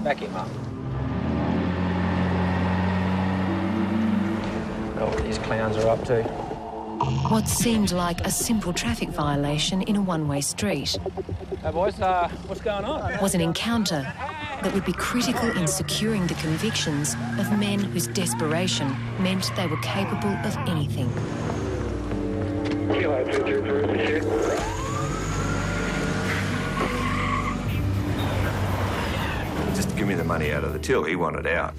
Back him up. Know what these clowns are up to. What seemed like a simple traffic violation in a one-way street Hey boys, what's going on? was an encounter that would be critical in securing the convictions of men whose desperation meant they were capable of anything. Just give me the money out of the till. He wanted out.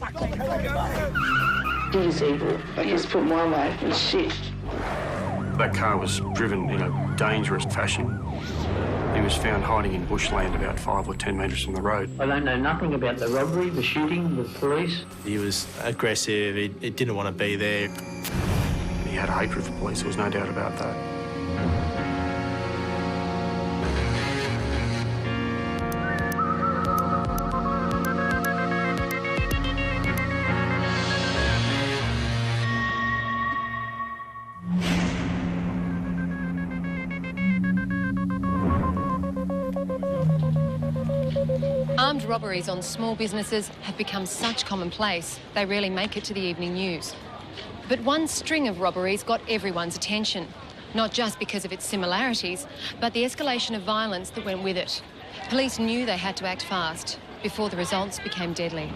He was evil. He just put my life in shit. That car was driven in a dangerous fashion. He was found hiding in bushland about 5 or 10 metres from the road. I don't know nothing about the robbery, the shooting, the police. He was aggressive, he didn't want to be there. He had a hatred for police, there was no doubt about that. Armed robberies on small businesses have become such commonplace, they rarely make it to the evening news. But one string of robberies got everyone's attention, not just because of its similarities, but the escalation of violence that went with it. Police knew they had to act fast before the results became deadly.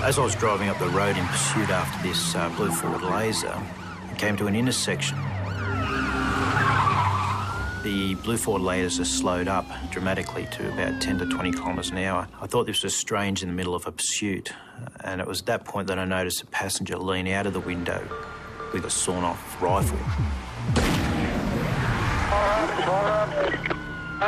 As I was driving up the road in pursuit after this blue Ford Laser, I came to an intersection. The blue Ford Laser slowed up dramatically to about 10 to 20 kilometres an hour. I thought this was strange in the middle of a pursuit, and it was at that point that I noticed a passenger lean out of the window with a sawn-off rifle. I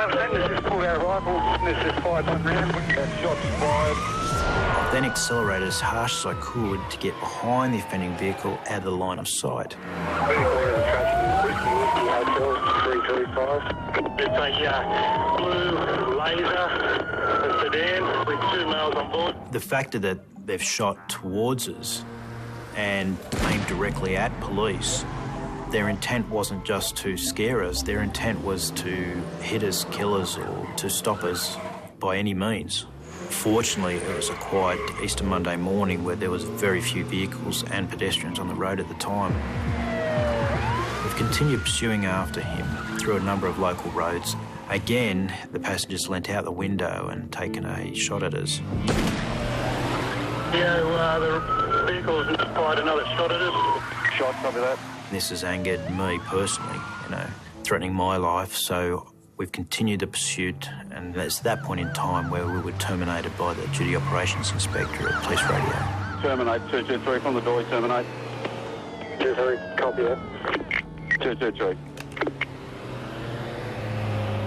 then accelerated as harsh as I could to get behind the offending vehicle out of the line of sight. It's a blue Laser, a sedan with 2 males on board. The fact that they've shot towards us and aimed directly at police, their intent wasn't just to scare us, their intent was to hit us, kill us, or to stop us by any means. Fortunately, it was a quiet Easter Monday morning where there was very few vehicles and pedestrians on the road at the time. We've continued pursuing after him through a number of local roads. Again, the passengers leant out the window and taken a shot at us. Yeah, the vehicle's fired another shot at us. Shot, copy that. This has angered me personally, threatening my life, so we've continued the pursuit, and it's that point in time where we were terminated by the Duty Operations Inspector at Police Radio. Terminate, 223 from the door, terminate. 23, copy that. 223.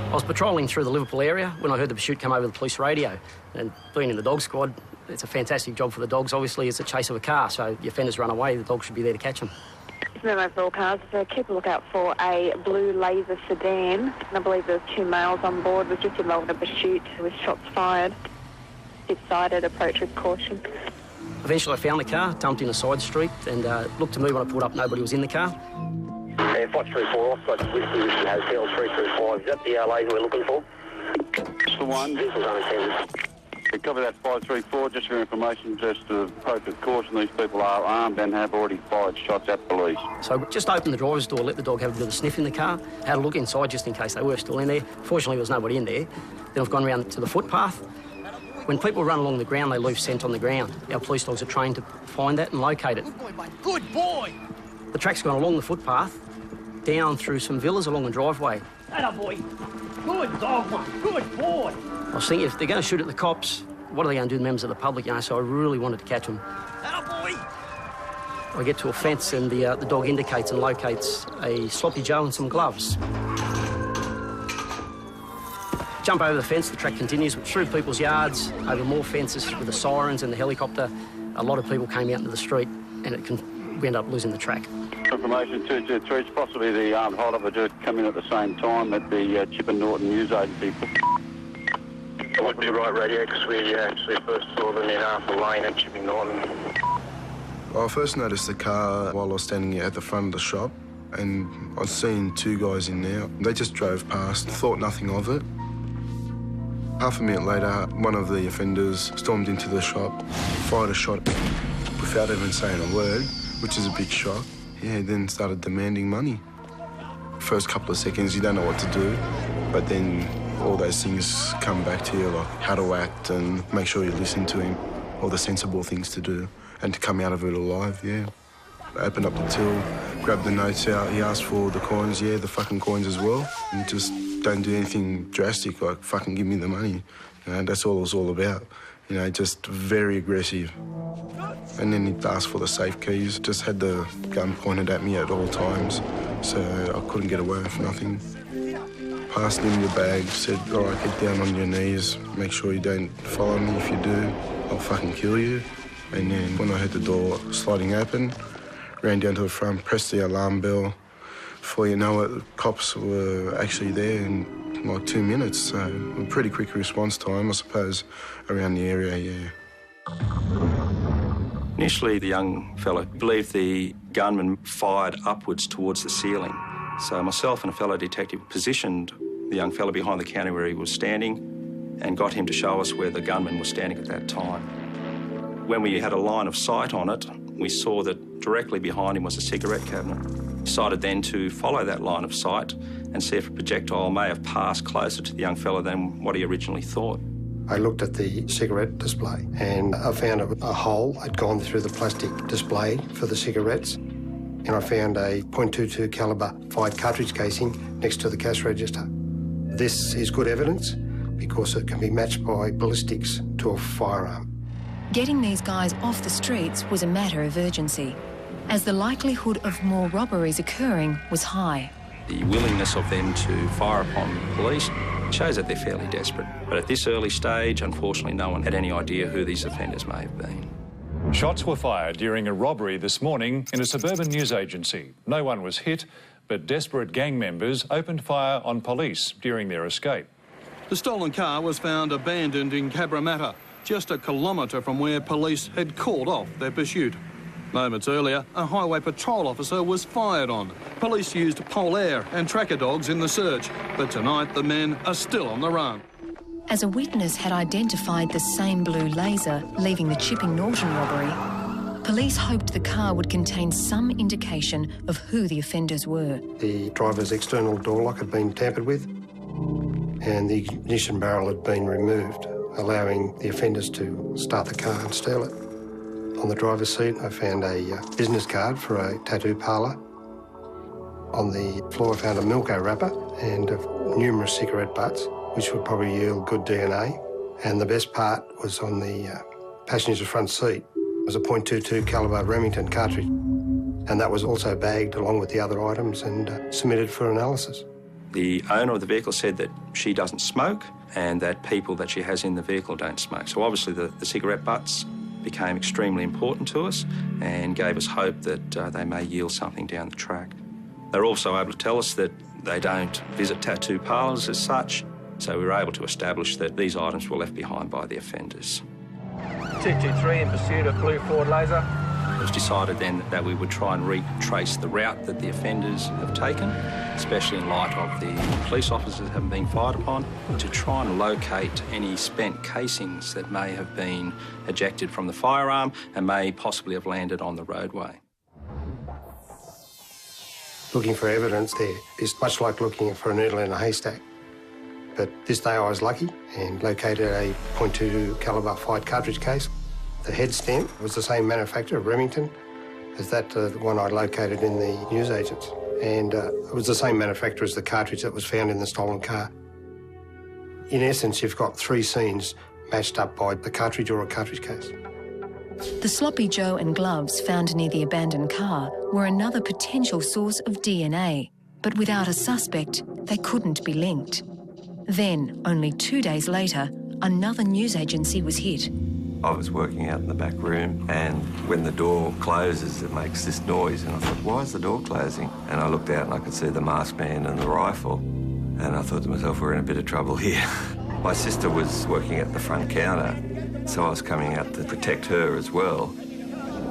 I was patrolling through the Liverpool area when I heard the pursuit come over the police radio. And being in the dog squad, it's a fantastic job for the dogs. Obviously, it's a chase of a car, so the offenders run away, the dogs should be there to catch them. Memo for all cars, so keep a lookout for a blue Laser sedan. I believe there's 2 males on board. Was just involved in a pursuit with shots fired. Decided approach with caution. Eventually, I found the car, dumped in a side street, and looked to me when I pulled up, nobody was in the car. 534 offside Whiskey Hotel 335. Is that the laser we're looking for? That's the one. Vehicle's unattended. We cover that 534, just for information, just to approach with caution. These people are armed and have already fired shots at police. So just opened the driver's door, let the dog have a bit of a sniff in the car, had a look inside just in case they were still in there. Fortunately, there was nobody in there. Then I've gone around to the footpath. When people run along the ground, they leave scent on the ground. Our police dogs are trained to find that and locate it. Good boy, mate. Good boy! The track's gone along the footpath, down through some villas along the driveway. Atta boy. Good dog, mate. Good boy. I was thinking, if they're going to shoot at the cops, what are they going to do to members of the public, so I really wanted to catch them. Atta boy. I get to a fence and the dog indicates and locates a sloppy Joe and some gloves. Jump over the fence, the track continues through people's yards, over more fences with the sirens and the helicopter. A lot of people came out into the street and we ended up losing the track. Information 223, it's possibly the armed holdover just come in at the same time at the Chipping Norton news agency. It would be right radio because we actually first saw them in Arthur Lane at Chipping Norton. I first noticed the car while I was standing at the front of the shop, and I'd seen 2 guys in there. They just drove past, thought nothing of it. Half a minute later, one of the offenders stormed into the shop, fired a shot without even saying a word, which is a big shock. Yeah, then started demanding money. First couple of seconds, you don't know what to do, but then all those things come back to you, like how to act and make sure you listen to him, all the sensible things to do, and to come out of it alive, yeah. I opened up the till, grabbed the notes out, he asked for the coins, yeah, the fucking coins as well. And just don't do anything drastic, like fucking give me the money. You know, that's all it was all about. You know, just very aggressive. And then he asked for the safe keys, just had the gun pointed at me at all times, so I couldn't get away with nothing. Passed him the bag, said, all right, get down on your knees, make sure you don't follow me. If you do, I'll fucking kill you. And then when I heard the door sliding open, ran down to the front, pressed the alarm bell. Before you know it, the cops were actually there in like 2 minutes, so a pretty quick response time, I suppose, around the area, yeah. Initially, the young fellow believed the gunman fired upwards towards the ceiling. So myself and a fellow detective positioned the young fellow behind the counter where he was standing and got him to show us where the gunman was standing at that time. When we had a line of sight on it, we saw that directly behind him was a cigarette cabinet. Decided then to follow that line of sight and see if a projectile may have passed closer to the young fellow than what he originally thought. I looked at the cigarette display and I found a hole had gone through the plastic display for the cigarettes, and I found a .22 calibre fired cartridge casing next to the cash register. This is good evidence because it can be matched by ballistics to a firearm. Getting these guys off the streets was a matter of urgency, as the likelihood of more robberies occurring was high. The willingness of them to fire upon the police shows that they're fairly desperate. But at this early stage, unfortunately, no one had any idea who these offenders may have been. Shots were fired during a robbery this morning in a suburban news agency. No one was hit, but desperate gang members opened fire on police during their escape. The stolen car was found abandoned in Cabramatta, just a kilometre from where police had called off their pursuit. Moments earlier, a highway patrol officer was fired on. Police used polaire and tracker dogs in the search, but tonight the men are still on the run. As a witness had identified the same blue laser leaving the Chipping Norton robbery, police hoped the car would contain some indication of who the offenders were. The driver's external door lock had been tampered with and the ignition barrel had been removed, allowing the offenders to start the car and steal it. On the driver's seat, I found a business card for a tattoo parlour. On the floor, I found a Milko wrapper and numerous cigarette butts, which would probably yield good DNA. And the best part was on the passenger's front seat. It was a .22 calibre Remington cartridge, and that was also bagged along with the other items and submitted for analysis. The owner of the vehicle said that she doesn't smoke and that people that she has in the vehicle don't smoke. So obviously the cigarette butts became extremely important to us and gave us hope that they may yield something down the track. They're also able to tell us that they don't visit tattoo parlours as such, so we were able to establish that these items were left behind by the offenders. 223 in pursuit of blue Ford Laser. It was decided then that we would try and retrace the route that the offenders have taken, especially in light of the police officers having been fired upon, to try and locate any spent casings that may have been ejected from the firearm and may possibly have landed on the roadway. Looking for evidence there is much like looking for a needle in a haystack. But this day I was lucky and located a .22 calibre fired cartridge case. The head stamp was the same manufacturer, Remington, as that the one I located in the newsagents. And it was the same manufacturer as the cartridge that was found in the stolen car. In essence, you've got three scenes matched up by the cartridge or a cartridge case. The sloppy Joe and gloves found near the abandoned car were another potential source of DNA, but without a suspect, they couldn't be linked. Then, only 2 days later, another news agency was hit. I was working out in the back room, and when the door closes, it makes this noise, and I thought, why is the door closing? And I looked out and I could see the masked man and the rifle, and I thought to myself, we're in a bit of trouble here. My sister was working at the front counter, so I was coming out to protect her as well.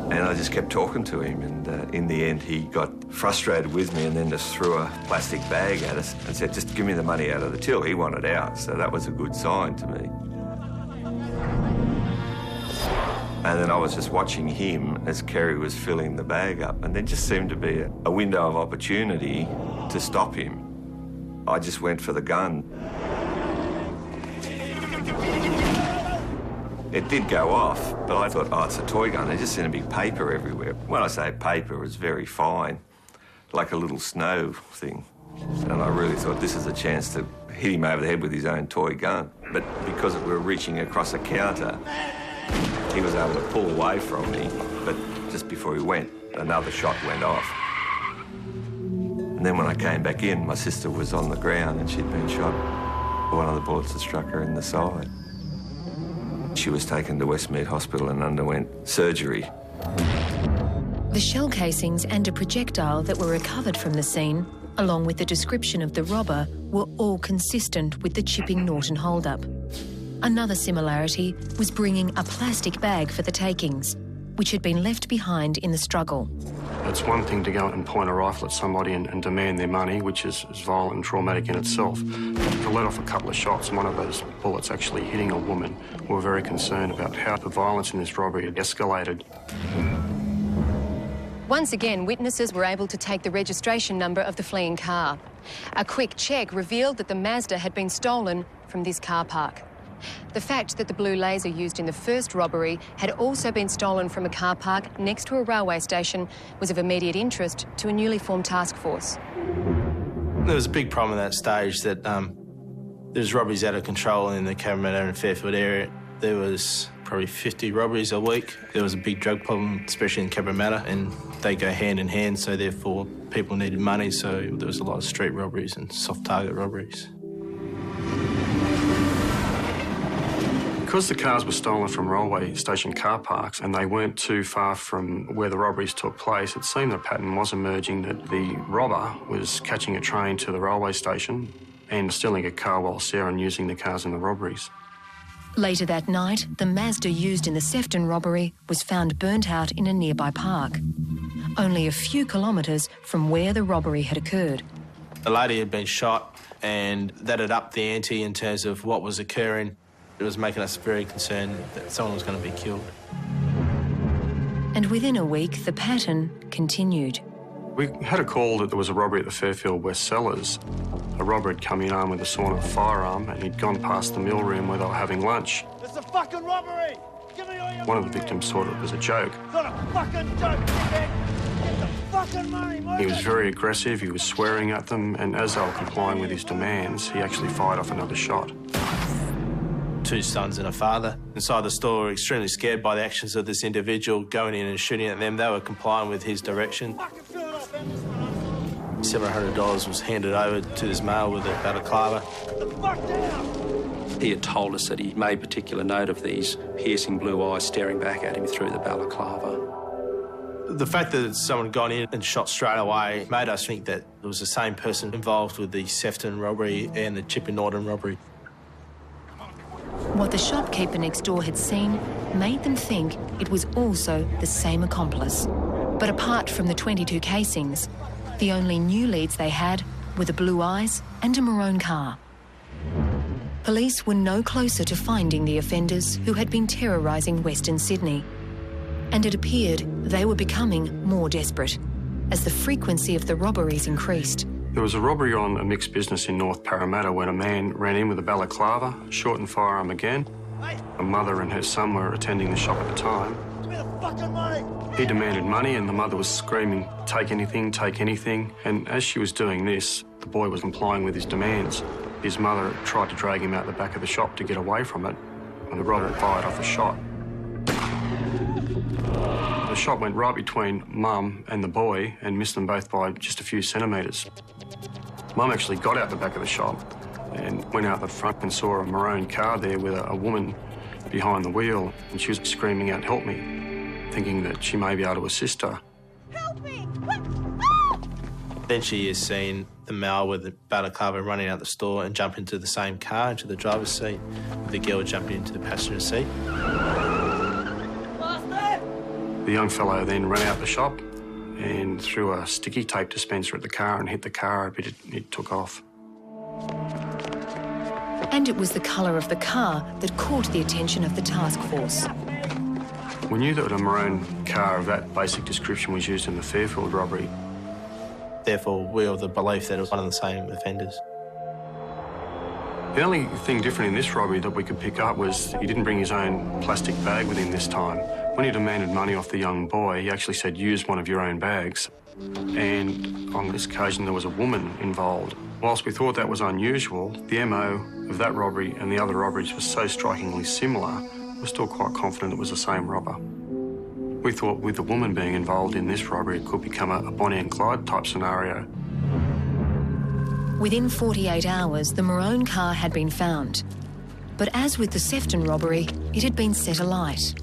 And I just kept talking to him, and in the end he got frustrated with me and then just threw a plastic bag at us and said, just give me the money out of the till. He wanted out, so that was a good sign to me. And then I was just watching him as Kerry was filling the bag up, and there just seemed to be a window of opportunity to stop him. I just went for the gun. It did go off, but I thought, oh, it's a toy gun. There just seemed to be paper everywhere. When I say paper, it was very fine, like a little snow thing. And I really thought this is a chance to hit him over the head with his own toy gun. But because we were reaching across a counter, he was able to pull away from me. But just before he went, another shot went off. And then when I came back in, my sister was on the ground and she'd been shot. One of the bullets had struck her in the side. She was taken to Westmead Hospital and underwent surgery. The shell casings and a projectile that were recovered from the scene, along with the description of the robber, were all consistent with the Chipping Norton hold-up. Another similarity was bringing a plastic bag for the takings, which had been left behind in the struggle. It's one thing to go and point a rifle at somebody and demand their money, which is violent and traumatic in itself. To let off a couple of shots and one of those bullets actually hitting a woman, we were very concerned about how the violence in this robbery had escalated. Once again, witnesses were able to take the registration number of the fleeing car. A quick check revealed that the Mazda had been stolen from this car park. The fact that the blue laser used in the first robbery had also been stolen from a car park next to a railway station was of immediate interest to a newly formed task force. There was a big problem at that stage that there was robberies out of control in the Cabramatta and Fairfield area. There was probably 50 robberies a week. There was a big drug problem, especially in Cabramatta, and they go hand in hand, so therefore people needed money, so there was a lot of street robberies and soft target robberies. Because the cars were stolen from railway station car parks and they weren't too far from where the robberies took place, it seemed a pattern was emerging that the robber was catching a train to the railway station and stealing a car whilst there and using the cars in the robberies. Later that night, the Mazda used in the Sefton robbery was found burnt out in a nearby park, only a few kilometres from where the robbery had occurred. The lady had been shot, and that had upped the ante in terms of what was occurring. It was making us very concerned that someone was going to be killed. And within a week, the pattern continued. We had a call that there was a robbery at the Fairfield West Cellars. A robber had come in armed with a sawn-off firearm and he'd gone past the meal room where they were having lunch. It's a fucking robbery! Give me all your One of the victims thought it was a joke. It's not a fucking joke, dickhead! Get the fucking money, move He was it! very aggressive, he was swearing at them, and as they were complying with his demands, he actually fired off another shot. 2 sons and a father inside the store were extremely scared by the actions of this individual going in and shooting at them. They were complying with his direction. $700 was handed over to this male with a balaclava. He had told us that he made particular note of these piercing blue eyes staring back at him through the balaclava. The fact that someone had gone in and shot straight away made us think that it was the same person involved with the Sefton robbery and the Chipping Norton robbery. What the shopkeeper next door had seen made them think it was also the same accomplice. But apart from the 22 casings, the only new leads they had were the blue eyes and a maroon car. Police were no closer to finding the offenders who had been terrorising Western Sydney. And it appeared they were becoming more desperate as the frequency of the robberies increased. There was a robbery on a mixed business in North Parramatta when a man ran in with a balaclava, shortened firearm again. A mother and her son were attending the shop at the time. Give me the fucking money! He demanded money and the mother was screaming, take anything, take anything. And as she was doing this, the boy was complying with his demands. His mother tried to drag him out the back of the shop to get away from it, and the robber fired off a shot. The shot went right between Mum and the boy and missed them both by just a few centimetres. Mum actually got out the back of the shop and went out the front and saw a maroon car there with a woman behind the wheel, and she was screaming out, help me, thinking that she may be able to assist her. Help me! Then she has seen the male with the balaclava running out the store and jump into the same car, into the driver's seat, with the girl jumping into the passenger seat. The young fellow then ran out the shop and threw a sticky tape dispenser at the car and hit the car, but it took off. And it was the colour of the car that caught the attention of the task force. We knew that a maroon car of that basic description was used in the Fairfield robbery. Therefore, we were of the belief that it was one of the same offenders. The only thing different in this robbery that we could pick up was he didn't bring his own plastic bag with him this time. When he demanded money off the young boy, he actually said, use one of your own bags. And on this occasion, there was a woman involved. Whilst we thought that was unusual, the MO of that robbery and the other robberies was so strikingly similar, we're still quite confident it was the same robber. We thought with the woman being involved in this robbery, it could become a Bonnie and Clyde type scenario. Within 48 hours, the maroon car had been found. But as with the Sefton robbery, it had been set alight.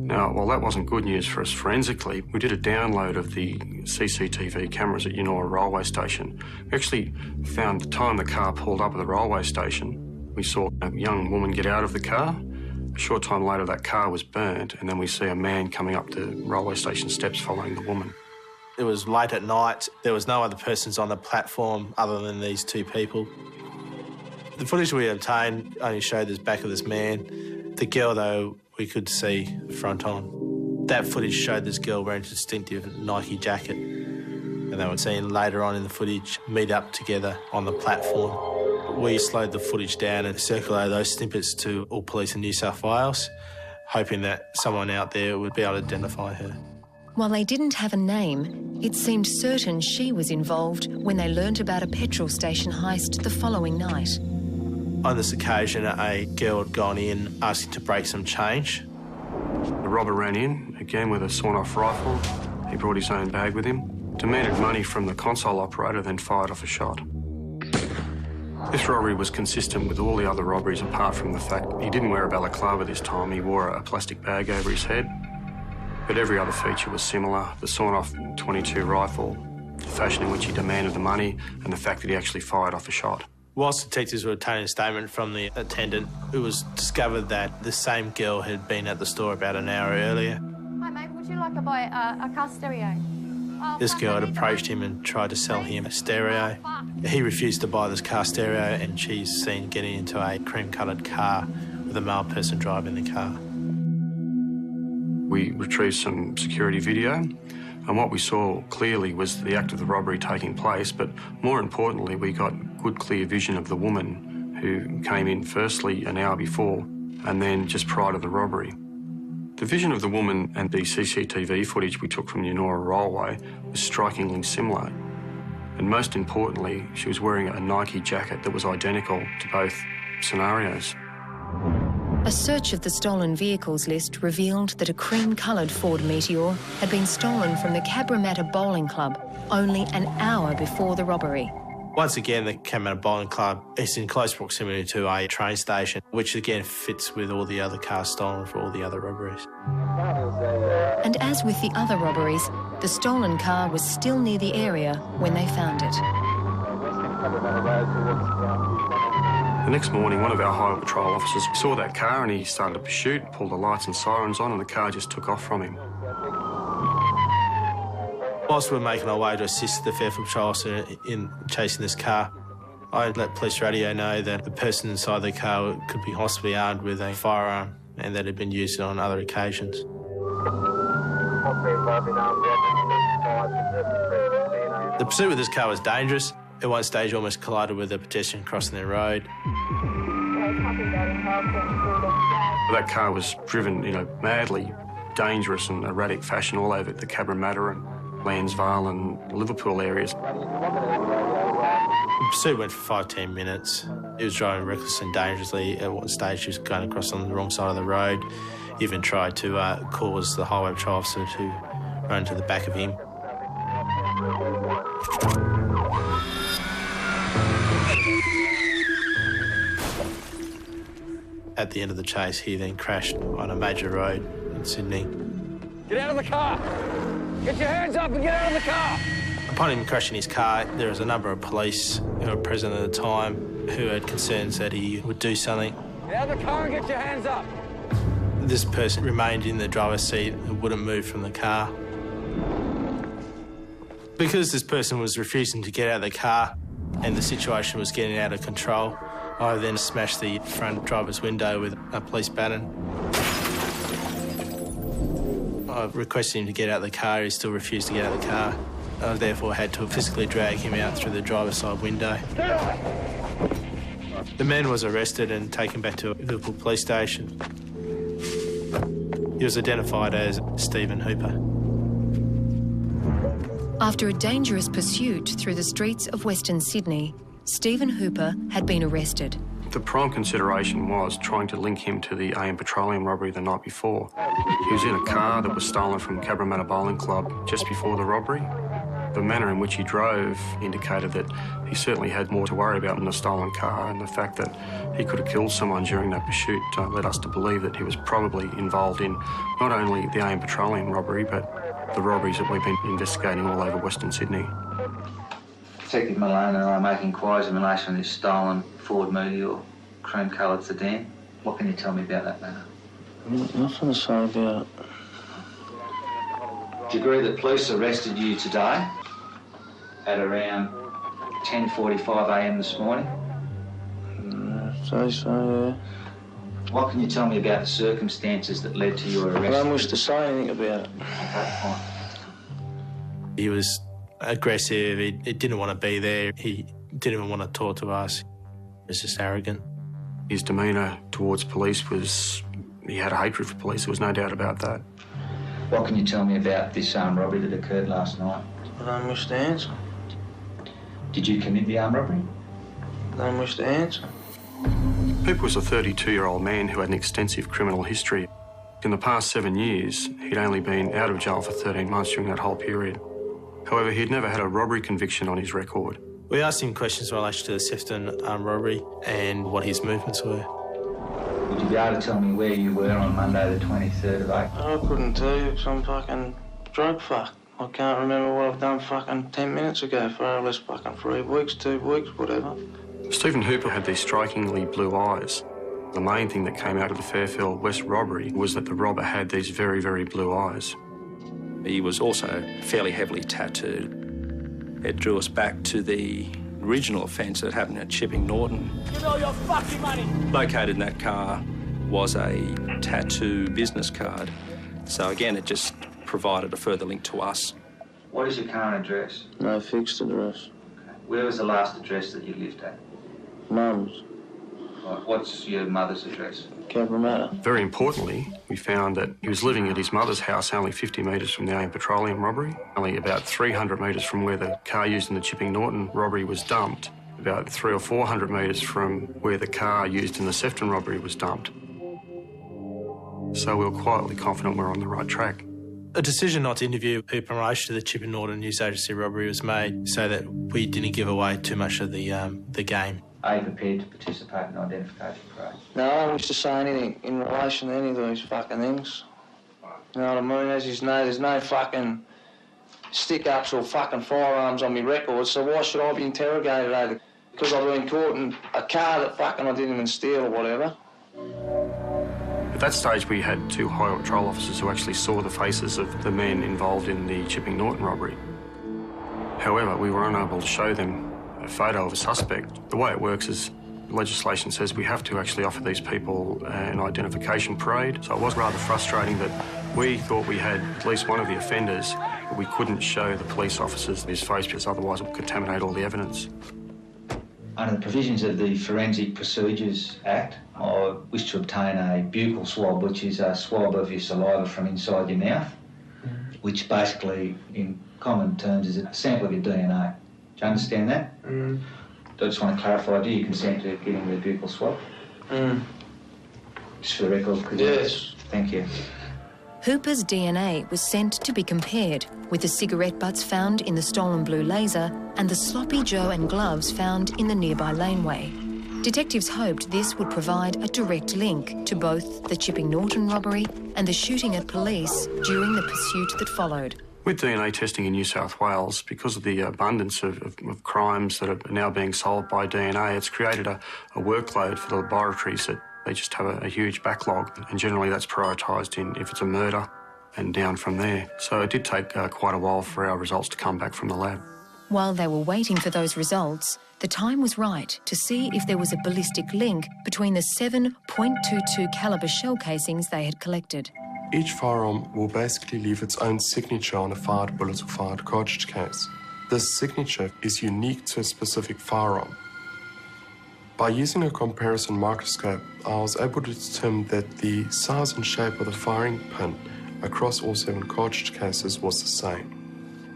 Now, while that wasn't good news for us forensically, we did a download of the CCTV cameras at Yennora railway station. We actually found the time the car pulled up at the railway station. We saw a young woman get out of the car. A short time later, that car was burnt, and then we see a man coming up the railway station steps following the woman. It was late at night. There was no other persons on the platform other than these two people. The footage we obtained only showed the back of this man. The girl, though, we could see the front on. That footage showed this girl wearing a distinctive Nike jacket. And they were seen later on in the footage meet up together on the platform. We slowed the footage down and circulated those snippets to all police in New South Wales, hoping that someone out there would be able to identify her. While they didn't have a name, it seemed certain she was involved when they learnt about a petrol station heist the following night. On this occasion, a girl had gone in asking to break some change. The robber ran in, again with a sawn-off rifle. He brought his own bag with him, demanded money from the console operator, then fired off a shot. This robbery was consistent with all the other robberies apart from the fact he didn't wear a balaclava this time. He wore a plastic bag over his head. But every other feature was similar. The sawn-off .22 rifle, the fashion in which he demanded the money, and the fact that he actually fired off a shot. Whilst detectives were obtaining a statement from the attendant, it was discovered that the same girl had been at the store about an hour earlier. Hi mate, would you like to buy a car stereo? This girl had approached him and tried to sell him a stereo. He refused to buy this car stereo, and she's seen getting into a cream-coloured car with a male person driving the car. We retrieved some security video, and what we saw clearly was the act of the robbery taking place, but more importantly, we got good, clear vision of the woman who came in firstly an hour before and then just prior to the robbery. The vision of the woman and the CCTV footage we took from the Yennora Railway was strikingly similar. And most importantly, she was wearing a Nike jacket that was identical to both scenarios. A search of the stolen vehicles list revealed that a cream-coloured Ford Meteor had been stolen from the Cabramatta Bowling Club only an hour before the robbery. Once again, the Cabramatta Bowling Club is in close proximity to a train station, which again fits with all the other cars stolen for all the other robberies. And as with the other robberies, the stolen car was still near the area when they found it. The next morning, one of our highway patrol officers saw that car and he started a pursuit, pulled the lights and sirens on, and the car just took off from him. Whilst we were making our way to assist the Fairfield Patrol officer in chasing this car, I let police radio know that the person inside the car could be possibly armed with a firearm and that it had been used on other occasions. The pursuit with this car was dangerous. At one stage, almost collided with a pedestrian crossing their road. That car was driven in a madly dangerous and erratic fashion all over the Cabramatta and Lansvale and Liverpool areas. The pursuit went for 5-10 minutes. He was driving recklessly and dangerously. At one stage, he was going across on the wrong side of the road. He even tried to cause the highway patrol officer to run to the back of him. At the end of the chase, he then crashed on a major road in Sydney. Get out of the car! Get your hands up and get out of the car! Upon him crashing his car, there was a number of police who were present at the time who had concerns that he would do something. Get out of the car and get your hands up! This person remained in the driver's seat and wouldn't move from the car. Because this person was refusing to get out of the car and the situation was getting out of control, I then smashed the front driver's window with a police baton. I requested him to get out of the car. He still refused to get out of the car. I therefore had to physically drag him out through the driver's side window. The man was arrested and taken back to Liverpool Police Station. He was identified as Stephen Hooper. After a dangerous pursuit through the streets of Western Sydney, Stephen Hooper had been arrested. The prime consideration was trying to link him to the AM Petroleum robbery the night before. He was in a car that was stolen from Cabramatta Bowling Club just before the robbery. The manner in which he drove indicated that he certainly had more to worry about than a stolen car, and the fact that he could have killed someone during that pursuit led us to believe that he was probably involved in not only the AM Petroleum robbery, but the robberies that we've been investigating all over Western Sydney. Detective Malone and I are making inquiries in relation to this stolen Ford Meteor cream-coloured sedan. What can you tell me about that matter? Nothing to say about it. Do you agree that police arrested you today at around 10:45am this morning? Say so, yeah. What can you tell me about the circumstances that led to your arrest? I don't wish to say anything about it. Okay, fine. He was aggressive, he didn't want to be there, he didn't even want to talk to us. He was just arrogant. His demeanour towards police was... he had a hatred for police, there was no doubt about that. What can you tell me about this armed robbery that occurred last night? I don't wish to answer. Did you commit the armed robbery? I don't wish to answer. Hooper was a 32-year-old man who had an extensive criminal history. In the past 7 years, he'd only been out of jail for 13 months during that whole period. However, he'd never had a robbery conviction on his record. We asked him questions in relation to the Sefton armed robbery and what his movements were. Would you be able to tell me where you were on Monday the 23rd of April? I couldn't tell you because I'm fucking drug fucked. I can't remember what I've done fucking 10 minutes ago for at least fucking 3 weeks, 2 weeks, whatever. Stephen Hooper had these strikingly blue eyes. The main thing that came out of the Fairfield West robbery was that the robber had these very, very blue eyes. He was also fairly heavily tattooed. It drew us back to the original offence that happened at Chipping Norton. Give me all your fucking money! Located in that car was a tattoo business card. So again, it just provided a further link to us. What is your current address? No fixed address. Okay. Where was the last address that you lived at? Mum's. Right. What's your mother's address? Cabramatta. Very importantly, we found that he was living at his mother's house only 50 metres from the AM Petroleum robbery, only about 300 metres from where the car used in the Chipping Norton robbery was dumped, about 300 or 400 metres from where the car used in the Sefton robbery was dumped. So we were quietly confident we were on the right track. A decision not to interview Hooper in relation to the Chipping Norton News Agency robbery was made so that we didn't give away too much of the game. Are you prepared to participate in identification parade? No, I don't wish to say anything in relation to any of these fucking things. You know what I mean? As you know, there's no fucking stick-ups or fucking firearms on my record, so why should I be interrogated over? Because I've been caught in a car that fucking I didn't even steal or whatever. At that stage, we had 2 highway patrol officers who actually saw the faces of the men involved in the Chipping Norton robbery. However, we were unable to show them a photo of a suspect. The way it works is legislation says we have to actually offer these people an identification parade. So it was rather frustrating that we thought we had at least one of the offenders, but we couldn't show the police officers his face because otherwise it would contaminate all the evidence. Under the provisions of the Forensic Procedures Act, I wish to obtain a buccal swab, which is a swab of your saliva from inside your mouth, which basically, in common terms, is a sample of your DNA. Do you understand that? I just want to clarify, do you consent to getting the buccal swab? Just for the record, could you? Yes. Thank you. Hooper's DNA was sent to be compared with the cigarette butts found in the stolen blue laser and the sloppy Joe and gloves found in the nearby laneway. Detectives hoped this would provide a direct link to both the Chipping Norton robbery and the shooting at police during the pursuit that followed. With DNA testing in New South Wales, because of the abundance of crimes that are now being solved by DNA, it's created a workload for the laboratories that They just have a huge backlog, and generally that's prioritised in if it's a murder and down from there. So it did take quite a while for our results to come back from the lab. While they were waiting for those results, the time was right to see if there was a ballistic link between the 7.22 calibre shell casings they had collected. Each firearm will basically leave its own signature on a fired bullet or fired cartridge case. This signature is unique to a specific firearm. By using a comparison microscope, I was able to determine that the size and shape of the firing pin across all 7 cartridge cases was the same.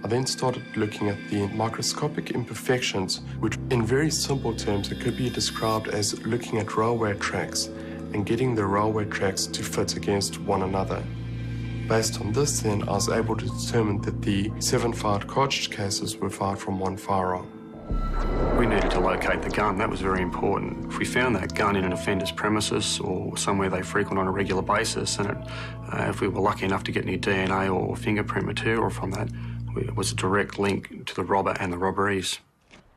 I then started looking at the microscopic imperfections, which in very simple terms it could be described as looking at railway tracks and getting the railway tracks to fit against one another. Based on this then, I was able to determine that the 7 fired cartridge cases were fired from one firearm. We needed to locate the gun. That was very important. If we found that gun in an offender's premises or somewhere they frequent on a regular basis, and if we were lucky enough to get any DNA or fingerprint material from that, it was a direct link to the robber and the robberies.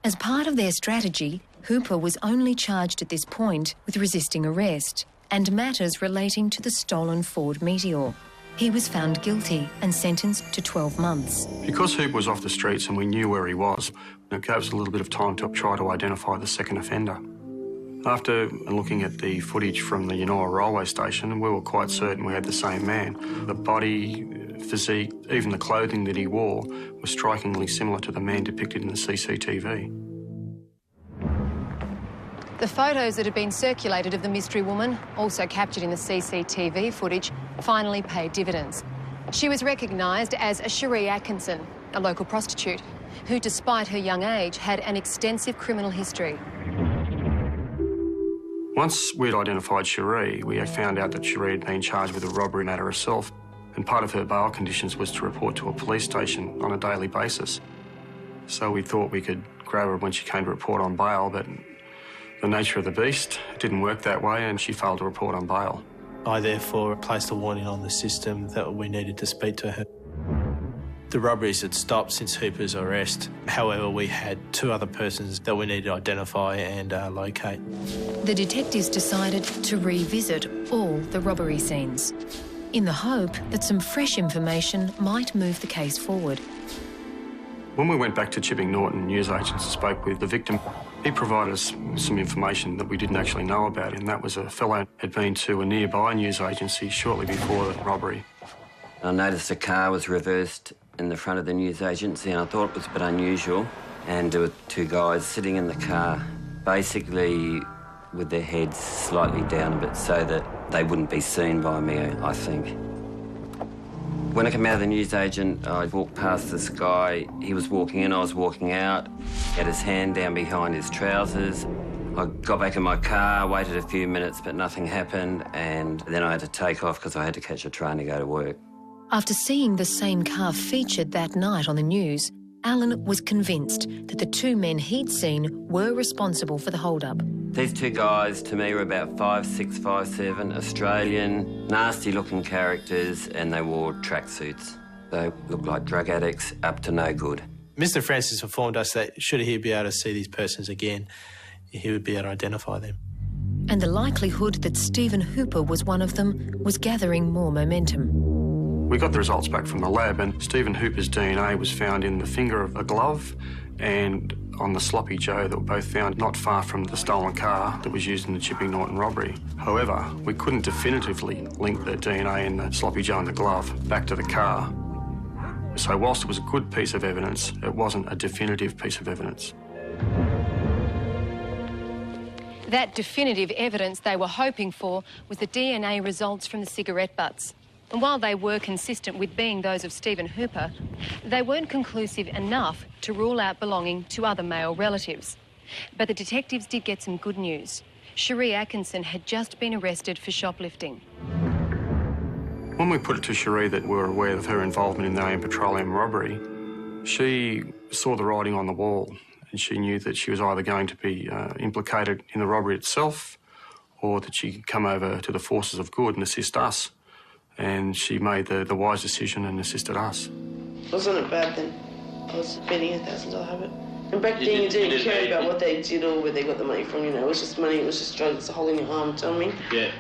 As part of their strategy, Hooper was only charged at this point with resisting arrest and matters relating to the stolen Ford Meteor. He was found guilty and sentenced to 12 months. Because Hooper was off the streets and we knew where he was, it gave us a little bit of time to try to identify the second offender. After looking at the footage from the Yanoa railway station, we were quite certain we had the same man. The body, physique, even the clothing that he wore was strikingly similar to the man depicted in the CCTV. The photos that had been circulated of the mystery woman, also captured in the CCTV footage, finally paid dividends. She was recognised as Cherie Atkinson, a local prostitute, who, despite her young age, had an extensive criminal history. Once we'd identified Cherie, we had found out that Cherie had been charged with a robbery matter herself, and part of her bail conditions was to report to a police station on a daily basis. So we thought we could grab her when she came to report on bail, but the nature of the beast didn't work that way, and she failed to report on bail. I therefore placed a warning on the system that we needed to speak to her. The robberies had stopped since Hooper's arrest. However, we had 2 other persons that we needed to identify and locate. The detectives decided to revisit all the robbery scenes, in the hope that some fresh information might move the case forward. When we went back to Chipping Norton newsagents and spoke with the victim, he provided us some information that we didn't actually know about, and that was a fellow had been to a nearby news agency shortly before the robbery. I noticed a car was reversed in the front of the news agency, and I thought it was a bit unusual. And there were 2 guys sitting in the car, basically with their heads slightly down a bit so that they wouldn't be seen by me, I think. When I came out of the newsagent, I walked past this guy. He was walking in, I was walking out. He had his hand down behind his trousers. I got back in my car, waited a few minutes, but nothing happened, and then I had to take off because I had to catch a train to go to work. After seeing the same car featured that night on the news, Alan was convinced that the 2 men he'd seen were responsible for the hold-up. These 2 guys, to me, were about 5'6", 5'7", Australian, nasty-looking characters, and they wore tracksuits. They looked like drug addicts, up to no good. Mr Francis informed us that should he be able to see these persons again, he would be able to identify them. And the likelihood that Stephen Hooper was one of them was gathering more momentum. We got the results back from the lab, and Stephen Hooper's DNA was found in the finger of a glove and on the Sloppy Joe that were both found not far from the stolen car that was used in the Chipping Norton robbery. However, we couldn't definitively link the DNA in the Sloppy Joe and the glove back to the car. So whilst it was a good piece of evidence, it wasn't a definitive piece of evidence. That definitive evidence they were hoping for was the DNA results from the cigarette butts. And while they were consistent with being those of Stephen Hooper, they weren't conclusive enough to rule out belonging to other male relatives. But the detectives did get some good news. Cherie Atkinson had just been arrested for shoplifting. When we put it to Cherie that we were aware of her involvement in the AIM Petroleum robbery, she saw the writing on the wall, and she knew that she was either going to be implicated in the robbery itself or that she could come over to the forces of good and assist us. And she made the wise decision and assisted us. Wasn't it bad then? I was spending $1,000 habit. And back then you didn't care about what they did or where they got the money from, you know. It was just money, it was just drugs, a hole in your arm, do you know what I mean? Yeah.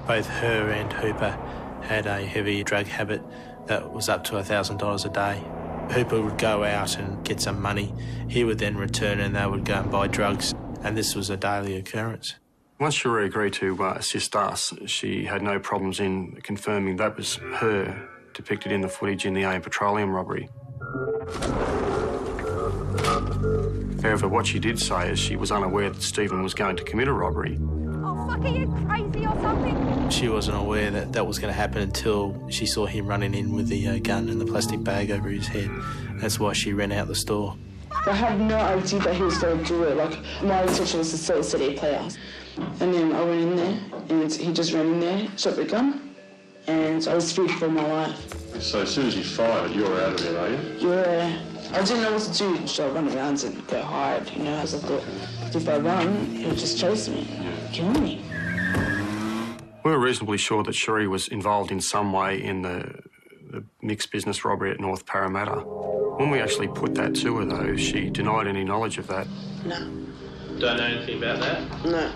Both her and Hooper had a heavy drug habit that was up to $1,000 a day. Hooper would go out and get some money. He would then return and they would go and buy drugs. And this was a daily occurrence. Once Cherie agreed to assist us, she had no problems in confirming that was her depicted in the footage in the AIM Petroleum robbery. However, what she did say is she was unaware that Stephen was going to commit a robbery. Oh, fuck, are you crazy or something? She wasn't aware that that was going to happen until she saw him running in with the gun and the plastic bag over his head. That's why she ran out the store. I had no idea that he was going to do it. Like, my intention was to sell a CD player. And then I went in there, and he just ran in there, shot the gun, and I was feared for my life. So as soon as you fired it, you're out of there, are you? Yeah. I didn't know what to do, so I run around and go hide, you know, as I thought, if I run, he'll just chase me, kill me. We were reasonably sure that Cherie was involved in some way in the mixed business robbery at North Parramatta. When we actually put that to her, though, she denied any knowledge of that. No. Don't know anything about that? No.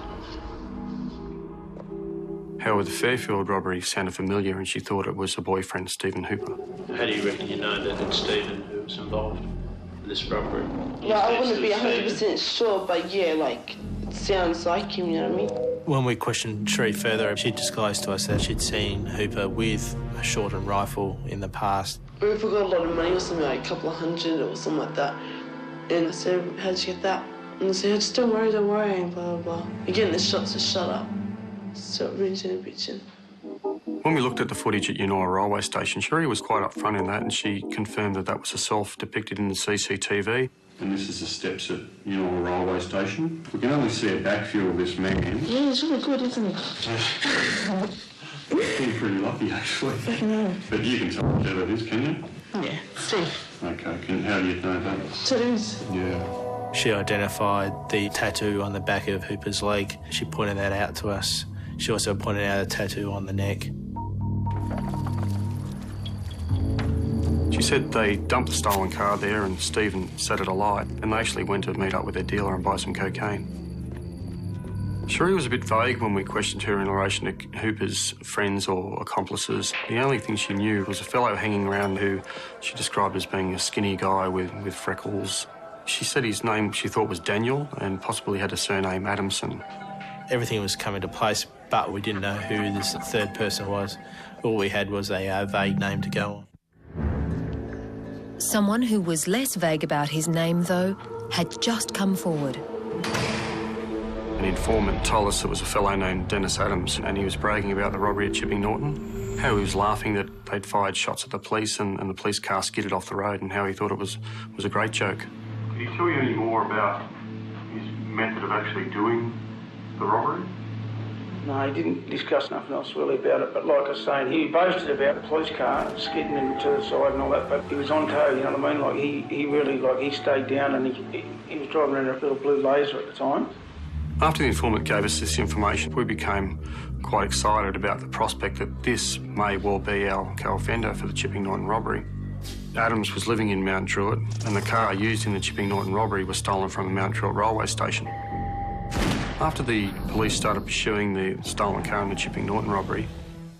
However, the Fairfield robbery sounded familiar and she thought it was her boyfriend, Stephen Hooper. How do you reckon you know that it's Stephen who was involved in this robbery? Well, I wouldn't be 100% sure, but yeah, like, it sounds like him, you know what I mean? When we questioned Cherie further, she disclosed to us that she'd seen Hooper with a shortened rifle in the past. We forgot a lot of money or something, like a couple of hundred or something like that. And I said, how'd you get that? And I said, just don't worry, and blah, blah, blah. Again, the shots are shut up. Stop rinsing and bitching. When we looked at the footage at Yanoa railway station, Cherie was quite upfront in that and she confirmed that that was herself depicted in the CCTV. And this is the steps at Yanoa railway station. We can only see a back view of this man. Yeah, it's really good, isn't it? You're pretty lucky, actually. I know. But you can tell what it is, can you? Yeah, see. Okay, how do you know that? Tattoos. Yeah. She identified the tattoo on the back of Hooper's leg. She pointed that out to us. She also pointed out a tattoo on the neck. She said they dumped the stolen car there and Stephen sat at alight and they actually went to meet up with their dealer and buy some cocaine. Cherie was a bit vague when we questioned her in relation to Hooper's friends or accomplices. The only thing she knew was a fellow hanging around who she described as being a skinny guy with freckles. She said his name she thought was Daniel and possibly had a surname Adamson. Everything was coming to place, but we didn't know who this third person was. All we had was a vague name to go on. Someone who was less vague about his name, though, had just come forward. An informant told us it was a fellow named Dennis Adams and he was bragging about the robbery at Chipping Norton, how he was laughing that they'd fired shots at the police and the police car skidded off the road and how he thought it was a great joke. Could he tell you any more about his method of actually doing the robbery? No, he didn't discuss nothing else really about it, but like I was saying, he boasted about the police car skidding him to the side and all that, but he was on toe, you know what I mean? Like, he really, like, he stayed down and he was driving in a little blue Laser at the time. After the informant gave us this information, we became quite excited about the prospect that this may well be our co-offender for the Chipping Norton robbery. Adams was living in Mount Druitt and the car used in the Chipping Norton robbery was stolen from the Mount Druitt railway station. After the police started pursuing the stolen car in the Chipping Norton robbery,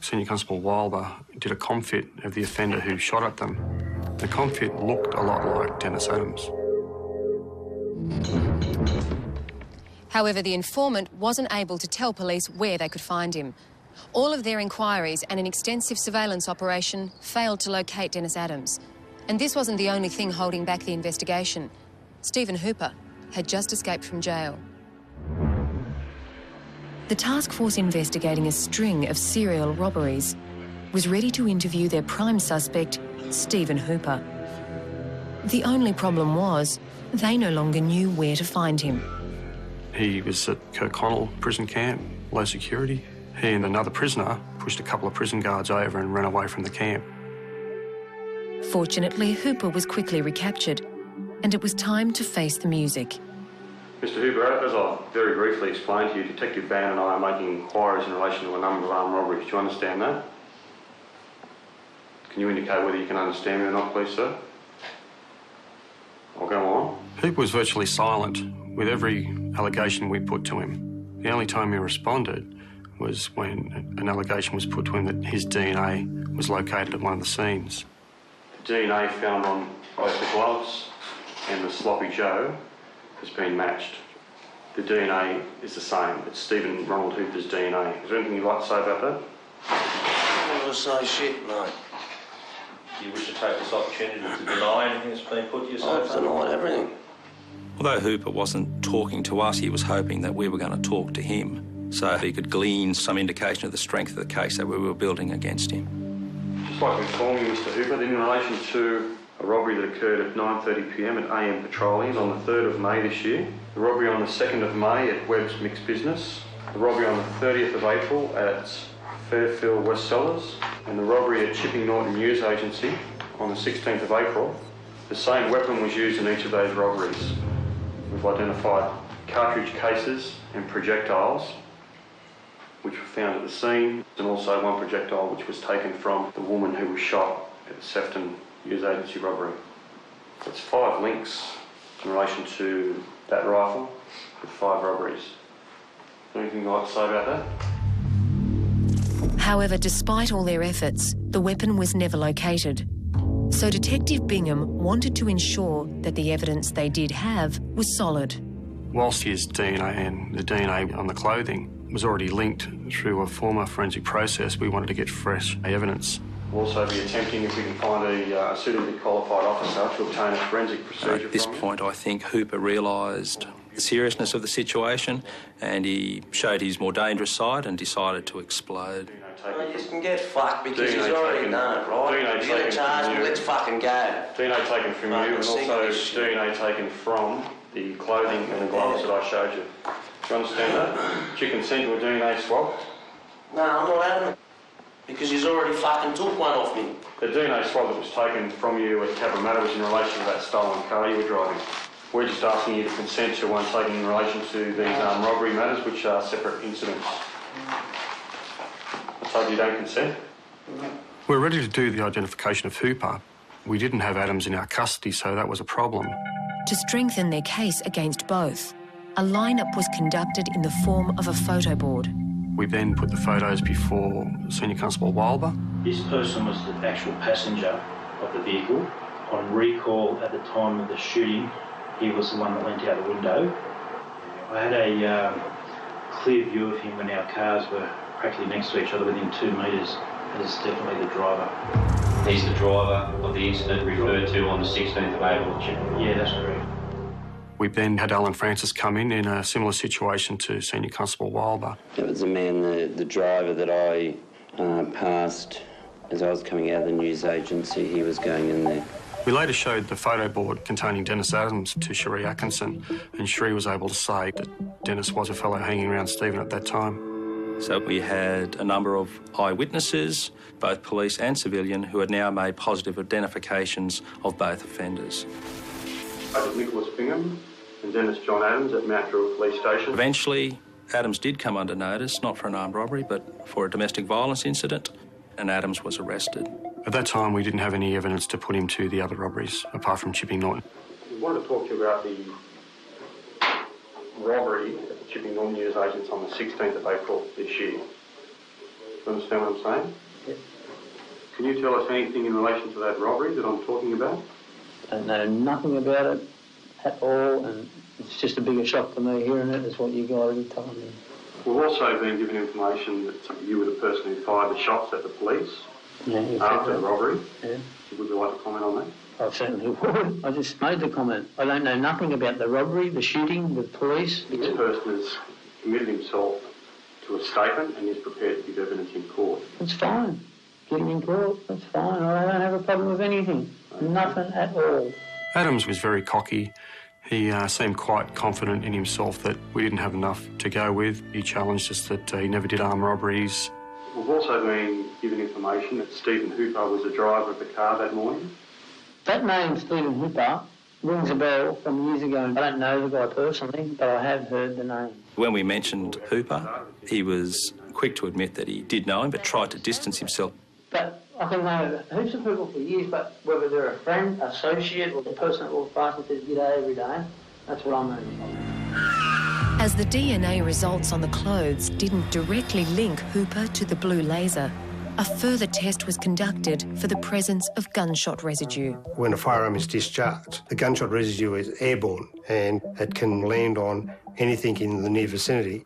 Senior Constable Wilder did a comfit of the offender who shot at them. The comfit looked a lot like Dennis Adams. However, the informant wasn't able to tell police where they could find him. All of their inquiries and an extensive surveillance operation failed to locate Dennis Adams. And this wasn't the only thing holding back the investigation. Stephen Hooper had just escaped from jail. The task force investigating a string of serial robberies was ready to interview their prime suspect, Stephen Hooper. The only problem was they no longer knew where to find him. He was at Kirkconnell prison camp, low security. He and another prisoner pushed a couple of prison guards over and ran away from the camp. Fortunately, Hooper was quickly recaptured, and it was time to face the music. Mr Hooper, as I've very briefly explained to you, Detective Ban and I are making inquiries in relation to a number of armed robberies. Do you understand that? Can you indicate whether you can understand me or not, please, sir? I'll go on. Hooper was virtually silent with every allegation we put to him. The only time he responded was when an allegation was put to him that his DNA was located at one of the scenes. The DNA found on both the gloves and the sloppy Joe has been matched. The DNA is the same. It's Stephen Ronald Hooper's DNA. Is there anything you'd like to say about that? I'm not going to say shit, mate. Do you wish to take this opportunity to deny anything that's been put to yourself? I've denied everything. Although Hooper wasn't talking to us, he was hoping that we were going to talk to him so he could glean some indication of the strength of the case that we were building against him. Just like to inform you, Mr Hooper, that in relation to a robbery that occurred at 9:30pm at AM Petroleum on the 3rd of May this year, the robbery on the 2nd of May at Webb's Mixed Business, the robbery on the 30th of April at Fairfield West Cellars, and the robbery at Chipping Norton News Agency on the 16th of April, the same weapon was used in each of those robberies. We've identified cartridge cases and projectiles which were found at the scene, and also one projectile which was taken from the woman who was shot at the Sefton News Agency robbery. So it's 5 links in relation to that rifle with 5 robberies. Is there anything you'd like to say about that? However, despite all their efforts, the weapon was never located. So Detective Bingham wanted to ensure that the evidence they did have was solid. Whilst his DNA and the DNA on the clothing was already linked through a former forensic process, we wanted to get fresh evidence. We'll also be attempting, if we can find a suitably qualified officer, to obtain a forensic procedure. At this point, I think Hooper realised the seriousness of the situation and he showed his more dangerous side and decided to explode. Well, you can get fucked because he's already done it, right? You're going to charge me, let's fucking go. DNA taken from you and also DNA taken from the clothing and the gloves that I showed you. Do you understand that? Do you consent to a DNA swab? No, I'm not having it. Because he's already fucking took one off me. The DNA swab that was taken from you at Cabramatta was in relation to that stolen car you were driving. We're just asking you to consent to one taken in relation to these robbery matters, which are separate incidents. I told you don't consent. We're ready to do the identification of Hooper. We didn't have Adams in our custody, so that was a problem. To strengthen their case against both, a lineup was conducted in the form of a photo board. We then put the photos before Senior Constable Wilber. This person was the actual passenger of the vehicle. On recall, at the time of the shooting, he was the one that went out the window. I had a clear view of him when our cars were practically next to each other within 2 metres. That is definitely the driver. He's the driver of the incident referred to on the 16th of April. Yeah, that's correct. We then had Alan Francis come in a similar situation to Senior Constable Wilber. It was the man, the driver that I passed as I was coming out of the news agency. He was going in there. We later showed the photo board containing Dennis Adams to Cherie Atkinson, and Cherie was able to say that Dennis was a fellow hanging around Stephen at that time. So we had a number of eyewitnesses, both police and civilian, who had now made positive identifications of both offenders. Nicholas Bingham and Dennis John Adams at Mount Druitt Police Station. Eventually, Adams did come under notice, not for an armed robbery, but for a domestic violence incident, and Adams was arrested. At that time, we didn't have any evidence to put him to the other robberies, apart from Chipping Norton. We wanted to talk to you about the robbery at the Chipping Norton News Agents on the 16th of April this year. Do you understand what I'm saying? Yes. Can you tell us anything in relation to that robbery that I'm talking about? I know nothing about it at all, and it's just a bigger shock to me hearing it, is what you guys already told me. We've also been given information that you were the person who fired the shots at the police after the robbery. Yeah. Would you like to comment on that? I certainly would. I just made the comment. I don't know nothing about the robbery, the shooting, the police. This person has committed himself to a statement and is prepared to give evidence in court. It's fine. Get him in court, that's fine. I don't have a problem with anything. Nothing at all. Adams was very cocky. He seemed quite confident in himself that we didn't have enough to go with. He challenged us that he never did armed robberies. We've also been given information that Stephen Hooper was the driver of the car that morning. That name, Stephen Hooper, rings a bell from years ago. I don't know the guy personally, but I have heard the name. When we mentioned Hooper, he was quick to admit that he did know him, but tried to distance himself. But I can know heaps of people for years, but whether they're a friend, associate, or the person that walks past and says g'day every day, that's what I'm moving. As the DNA results on the clothes didn't directly link Hooper to the blue laser, a further test was conducted for the presence of gunshot residue. When a firearm is discharged, the gunshot residue is airborne and it can land on anything in the near vicinity.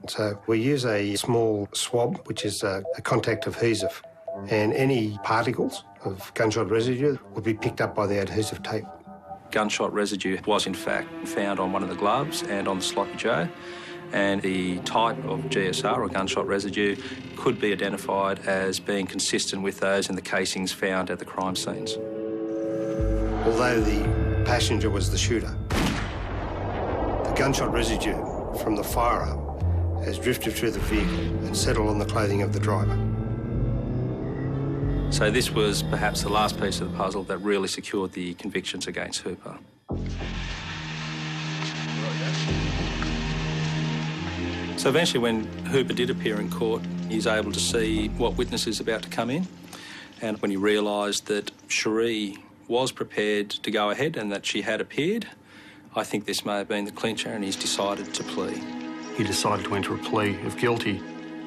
So we use a small swab, which is a contact adhesive, and any particles of gunshot residue would be picked up by the adhesive tape. Gunshot residue was in fact found on one of the gloves and on the sloppy Joe, and the type of GSR or gunshot residue could be identified as being consistent with those in the casings found at the crime scenes. Although the passenger was the shooter, the gunshot residue from the firearm has drifted through the vehicle and settled on the clothing of the driver. So this was perhaps the last piece of the puzzle that really secured the convictions against Hooper. So eventually when Hooper did appear in court, he was able to see what witness is about to come in, and when he realised that Cherie was prepared to go ahead and that she had appeared, I think this may have been the clincher, and he's decided to plea. He decided to enter a plea of guilty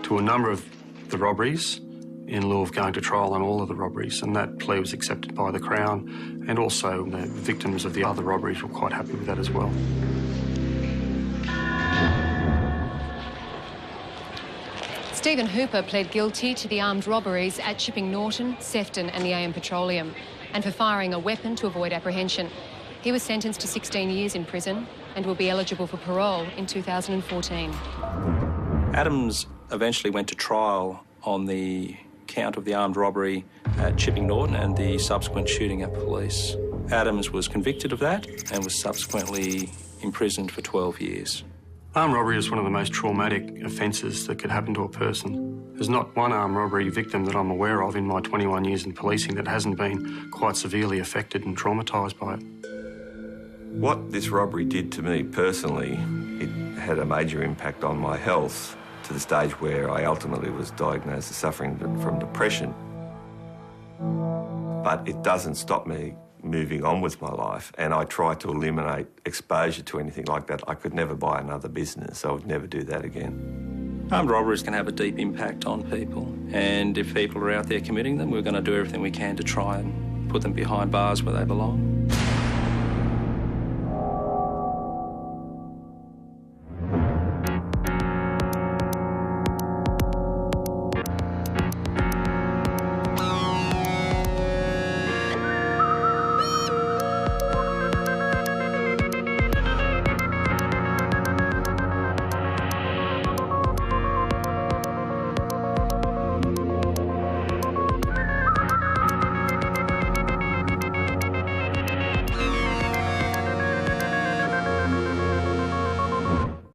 to a number of the robberies in lieu of going to trial on all of the robberies, and that plea was accepted by the Crown, and also the victims of the other robberies were quite happy with that as well. Stephen Hooper pled guilty to the armed robberies at Chipping Norton, Sefton and the AM Petroleum, and for firing a weapon to avoid apprehension. He was sentenced to 16 years in prison and will be eligible for parole in 2014. Adams eventually went to trial on the count of the armed robbery at Chipping Norton and the subsequent shooting at police. Adams was convicted of that and was subsequently imprisoned for 12 years. Armed robbery is one of the most traumatic offences that could happen to a person. There's not one armed robbery victim that I'm aware of in my 21 years in policing that hasn't been quite severely affected and traumatised by it. What this robbery did to me personally, it had a major impact on my health to the stage where I ultimately was diagnosed as suffering from depression. But it doesn't stop me moving on with my life, and I try to eliminate exposure to anything like that. I could never buy another business. I would never do that again. Armed robberies can have a deep impact on people, and if people are out there committing them, we're going to do everything we can to try and put them behind bars where they belong.